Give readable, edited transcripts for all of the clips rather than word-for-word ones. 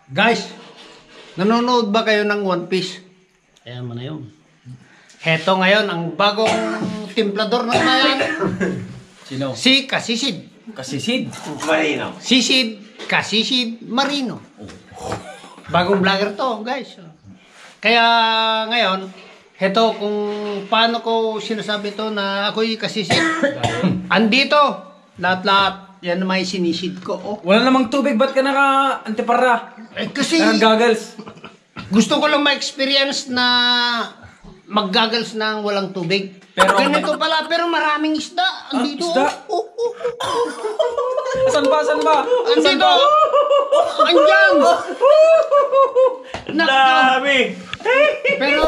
Guys, nanonood ba kayo ng One Piece? Ayan mo na yun. Heto ngayon ang bagong timplador ng bayan. Sino? Si Kasisid. Kasisid. Marino. Sisid Kasisid Marino. Bagong vlogger to, guys. Kaya ngayon, heto kung paano ko sinasabi to na ako'y Kasisid. Andito, lahat-lahat. Yan may sinisid ko. Oh. Wala namang tubig, ba't ka naka-antipara? Kasi Naka-goggles. gusto ko lang ma-experience na mag-goggles ng walang tubig. Pero ganito pala, pero maraming isda. Andito. Isda? Saan ba? Andito. Andyan. Dami. Pero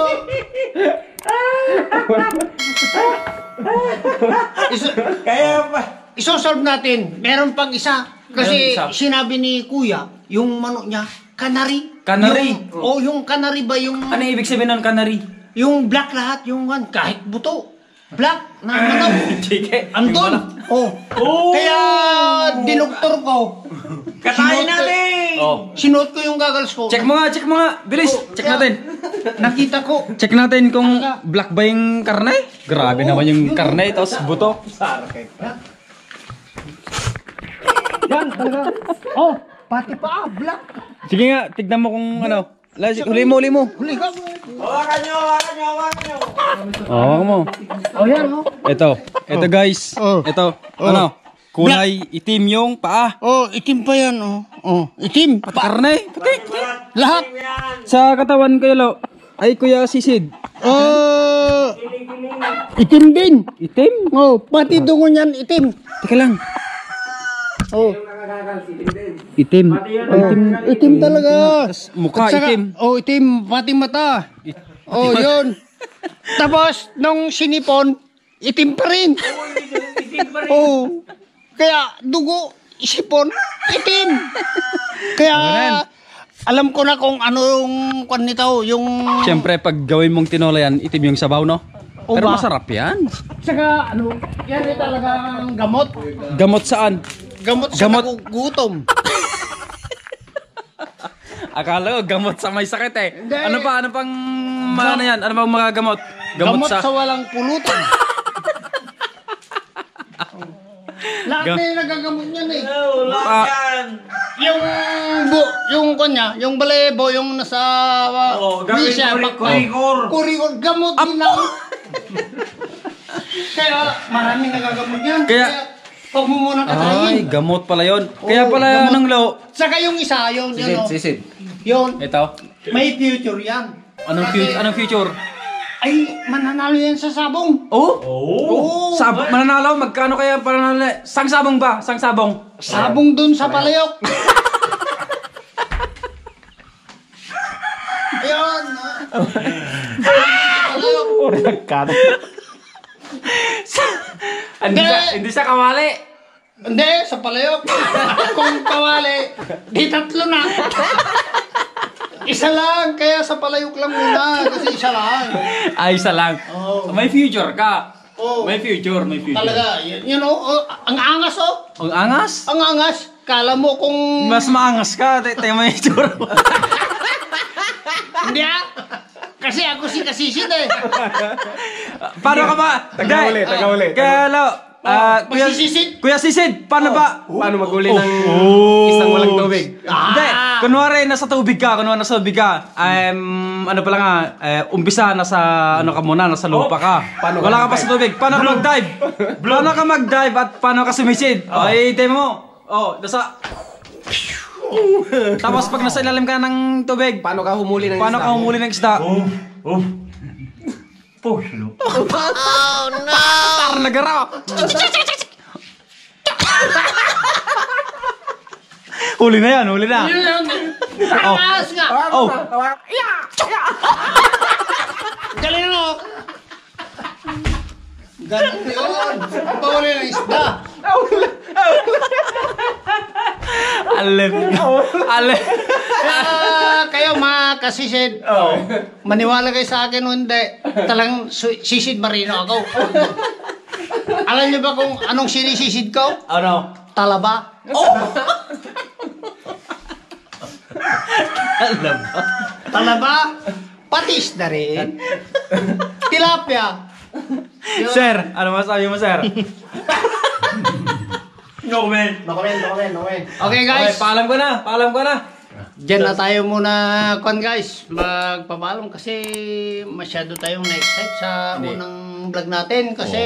Kaya pa. isosolve natin. Meron pang isa. Kasi Meron isa. sinabi ni Kuya, yung manok niya, canary. Canary? Yung canary ba yung... Ano ibig sabihin ng canary? Yung black lahat, yung kahit buto. Black na manok. Chike. Andun. Oh. Kaya dinoktor ko. Katayin natin. Oh. Sinuot ko yung goggles ko. Check mo nga. Bilis. Check natin. Nakita ko. Check natin kung black ba yung karne. Grabe naman yung karne, tapos buto. Yan, talaga. Oh, pati pa, black. Sige nga, tignan mo kung ano. Huli mo. Huli ka. Hawakan nyo. Oh, mo. Oh, yan, oh. Ito guys. Oh. Ito. Ano? Kulay itim yung paa. Oh, itim pa yan, oh. Oh, itim. Karne. Lahat. Sa katawan kayo, Lo. Ay, Kuya Sisid. Oh, itim din. Itim? Oh, pati dungo niyan, itim. Teka lang. Oh, Itim. itim talaga. Mukha At saka- itim. Oh, itim, pati mata. Oh, yun. Tapos, nung sinipon, itim pa rin. Oh, kaya dugo, sipon, itim. Kaya, alam ko na kung anong kwan nito, yung... Siyempre, pag gawin mong tinola yan, itim yung sabaw, no? O Pero ba? masarap yan. Saka, yan ay talagang gamot. Gamot saan? Gamot sa Gamot. gutom. Akala ko, gamot sa may sakit eh. Hindi. Ano pang ano yan? Ano bang mga gamot? Gamot sa walang pulutan. Lahat na yung nagagamot niyan eh. Ah, Yung kanya, yung balebo, yung nasa... gawin kurikor. Gamot din lang. Kaya maraming nagagamot yan. Kaya- Huwag mo muna ay, katayin. gamot pala yon. Kaya pala gamot. nung Lo. Saka yung isa, yun, Sisid. yun, Ito. may future yan. Anong future? Ay, mananalo yan sa sabong. Oh? Oo. Mananalo? Magkano kaya pananalo? Sang sabong ba? Sang sabong? Sabong dun sa palayok. Ayun. Palayok. Hindi sa kawali. Hindi, sa palayok. Kung kawali, di tatlo na. Isa lang, kaya sa palayok lang muna. Kasi isa lang. Ay, isa lang. Oh. May future ka. Oh. May future. Talaga, you know, ang angas oh. Ang angas? Ang angas. Kala mo kung... Mas maangas ka. Tingnan mo yung itsura mo. Hindi ah. Kasi ako si Kasisid eh. Paano ka ba? Taga-uli. Kaya Lo, Kuya Sisid? Kuya Sisid, paano ba? Paano maguli ng Isang walang tubig? Hindi, kunwari nasa tubig ka, ano pala nga, umpisa nasa ano ka muna, nasa lupa ka. Wala ka pa sa tubig. Paano ka mag-dive? Paano ka mag-dive at paano ka sumisid? Ay, demo mo. Oh, nasa Tapos pag nasa ilalim ka ng tubig, Paano ka humuli ng paano ka humuli ng isda? Puslo. Parang nagara. Huli na yan, huli na. Angas nga. Oh, Galing ano? Ganun yun. Pawali ng isda. alep. Kayo mga Kasisid, maniwala kayo sa akin o hindi, talagang sisid marino ako. Alam niyo ba kung anong sinisisid ko? Ano? Talaba. Talaba, patis na rin. Tilapia. Sir, ano masabi mo, sir? No comment. Okay guys, Paalam ko na. dyan na tayo muna, guys. Magpapaalam kasi masyado tayong na-excite sa Hindi. unang vlog natin. Kasi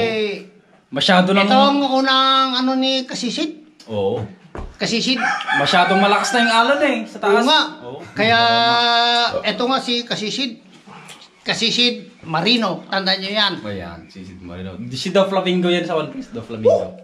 Masyado lang. ito ang unang ano ni Kasisid. Oo. Kasisid. Masyadong malakas na yung alon eh, sa Oo taas. nga. Oo. Kaya ito nga si Kasisid. Kasisid Marino. Tandaan nyo yan. Ayan, si Marino. Si Do Flamingo yan sa One Piece, Do Flamingo.